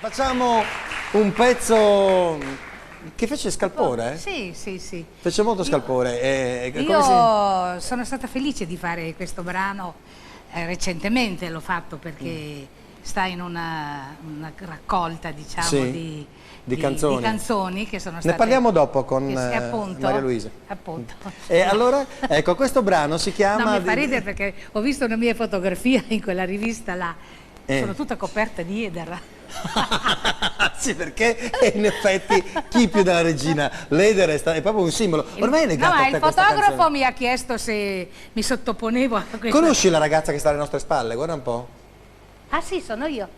Facciamo un pezzo che fece scalpore? Sì, sì, sì. Fece molto scalpore. Io sono stata felice di fare questo brano, recentemente l'ho fatto perché sta in una raccolta, diciamo, sì, di canzoni che sono state... Ne parliamo dopo con appunto, Maria Luisa. Appunto. E allora, ecco, questo brano si chiama... No, mi fa ridere perché ho visto una mia fotografia in quella rivista là, sono tutta coperta di Eder. Sì, perché in effetti chi più della regina l'Eder è proprio un simbolo. Ormai è legato a te il fotografo mi ha chiesto se mi sottoponevo a questa... Conosci la ragazza che sta alle nostre spalle? Guarda un po'. Ah sì, sono io.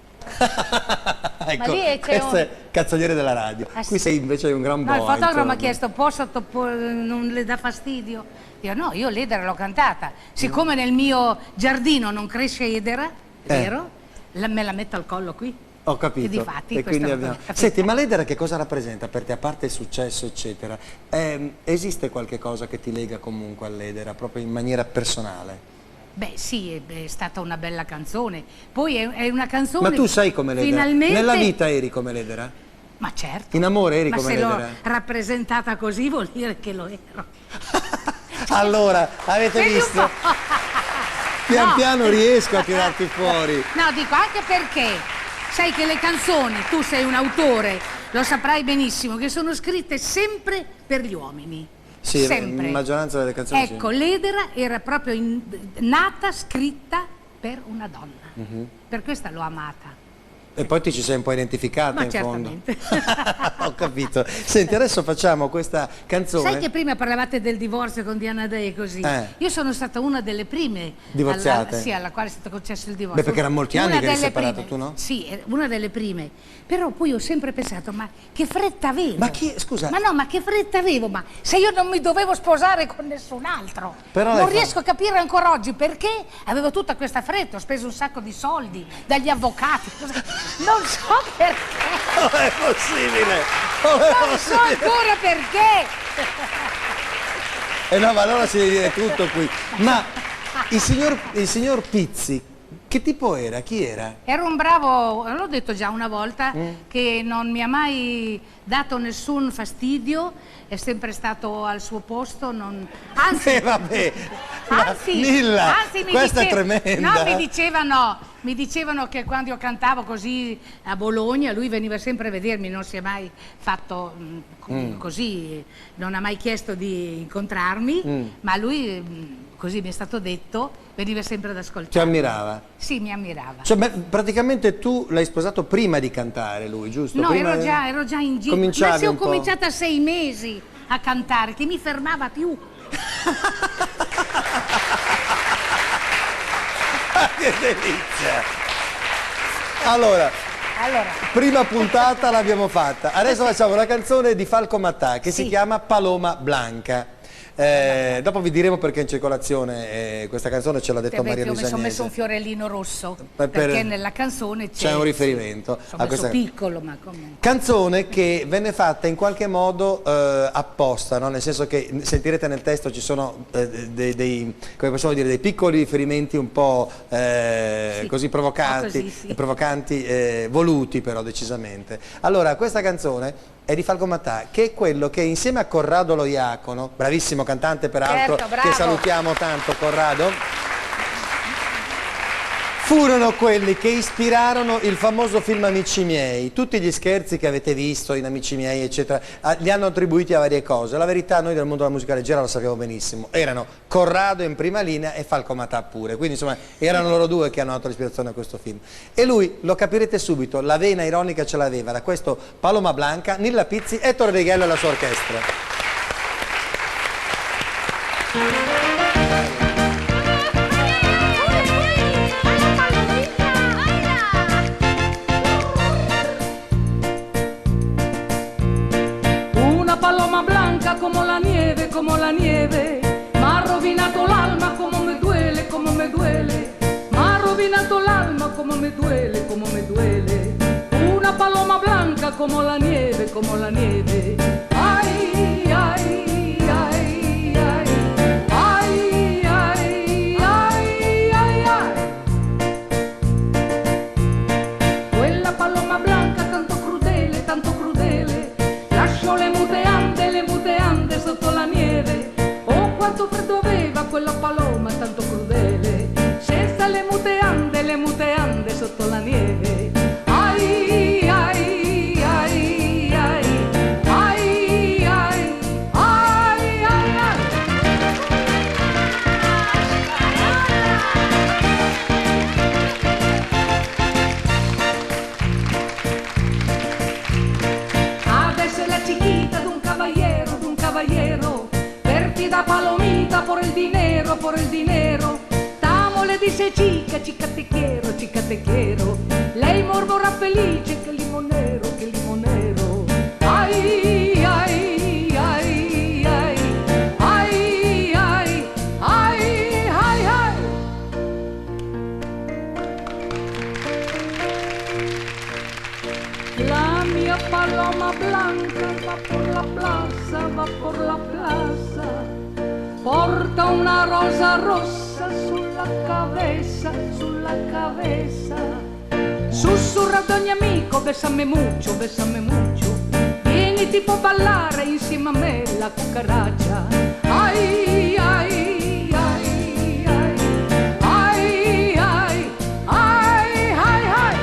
Ecco, lì questo è Canzoniere della radio. Qui sei invece un gran boy. No, il fotografo mi ha chiesto, non le dà fastidio? Io no, io l'Edera l'ho cantata. Siccome nel mio giardino non cresce Edera, vero? Me la metto al collo qui. Ho capito. E difatti, e quindi abbiamo... Senti, ma l'Edera che cosa rappresenta per te, a parte il successo, eccetera? Esiste qualche cosa che ti lega comunque all'Edera, proprio in maniera personale? Beh sì, è stata una bella canzone. Poi è una canzone... Ma tu sai come l'Edera? Finalmente... Nella vita eri come l'Edera? Ma certo. In amore eri come l'Edera? Ma se l'ho rappresentata così vuol dire che lo ero. Allora, avete visto? Pian piano riesco a tirarti fuori. No, dico anche perché sai che le canzoni, tu sei un autore, lo saprai benissimo, che sono scritte sempre per gli uomini. Sì, sempre. La maggioranza delle canzoni. Ecco, sì. L'Edera era proprio nata, scritta per una donna. Per questa l'ho amata. E poi ti ci sei un po' identificata in certamente. fondo. Ho capito. Senti, adesso facciamo questa canzone. Sai che prima parlavate del divorzio con Diana Day così? Io sono stata una delle prime divorziate? Sì, alla quale è stato concesso il divorzio. Beh, perché erano molti anni che eri separato, tu no? Sì, una delle prime. Però poi ho sempre pensato, ma che fretta avevo? Ma chi, scusa? Ma no, ma che fretta avevo? Ma se io non mi dovevo sposare con nessun altro. Però non riesco a capire ancora oggi perché avevo tutta questa fretta, ho speso un sacco di soldi dagli avvocati. Non so perché. Non è possibile. Non so ancora perché. No, ma allora si deve dire tutto qui. Ma il signor Pizzi, che tipo era? Chi era? Era un bravo, l'ho detto già una volta, che non mi ha mai dato nessun fastidio, è sempre stato al suo posto, anzi... vabbè, anzi, Nilla, questa è tremenda. tremenda. No, mi dicevano che quando io cantavo così a Bologna, lui veniva sempre a vedermi, non si è mai fatto così, non ha mai chiesto di incontrarmi, ma lui... così mi è stato detto, veniva sempre ad ascoltare. Ti ammirava? Sì, mi ammirava. Cioè, praticamente tu l'hai sposato prima di cantare lui, giusto? No, prima ero già in giro. Cominciavi ma se ho un po'. cominciato a 6 mesi a cantare, che mi fermava più. Che delizia! Allora, prima puntata l'abbiamo fatta, adesso facciamo una canzone di Falco Matà che si chiama Paloma Blanca. Dopo vi diremo perché è in circolazione questa canzone, ce l'ha detto Maria Luisa. Ho messo un fiorellino rosso perché nella canzone c'è un riferimento a questa piccolo, ma comunque. Canzone che venne fatta in qualche modo apposta, no? Nel senso che sentirete nel testo ci sono come possiamo dire, dei piccoli riferimenti un po' così provocanti, voluti però decisamente. Allora, questa canzone è di Falco Matà, che è quello che insieme a Corrado Lo Iacono, bravissimo cantante peraltro, che salutiamo tanto Corrado, furono quelli che ispirarono il famoso film Amici miei. Tutti gli scherzi che avete visto in Amici miei eccetera li hanno attribuiti a varie cose. La verità noi del mondo della musica leggera lo sappiamo benissimo, erano Corrado in prima linea e Falco Matà pure, quindi insomma erano loro due che hanno dato l'ispirazione a questo film. E lui, lo capirete subito, la vena ironica ce l'aveva, da questo Paloma Blanca, Nilla Pizzi, Ettore Righello e la sua orchestra. Paloma blanca como la nieve, m'ha rovinato l'alma como me duele, m'ha rovinato l'alma como me duele, una paloma blanca como la nieve, ay, ay, ay, ay, ay, ay, ay, ay, ay. Quella paloma blanca palomita por el dinero, por el dinero. Tamo le dice chica, chica te quiero, chica te quiero. Lei mormora felice che limonero, che limonero. Ai, ai, ai, ai, ai, ai, ai, ai, ai. La mia paloma blanca va por la plaza, va por la plaza. Porta una rosa rossa sulla cabeza, sulla cabeza. Sussurra ad ogni amico, bésame mucho, bésame mucho. Vieni tipo a ballare insieme a me la cucaraccia. Ai, ai, ai, ai, ai, ai, ai, ai, ai.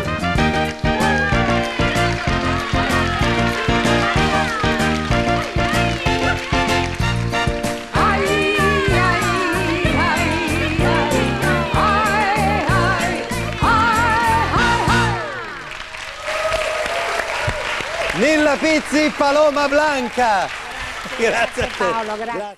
Nilla Pizzi, Paloma Blanca. Grazie a te. Paolo, grazie.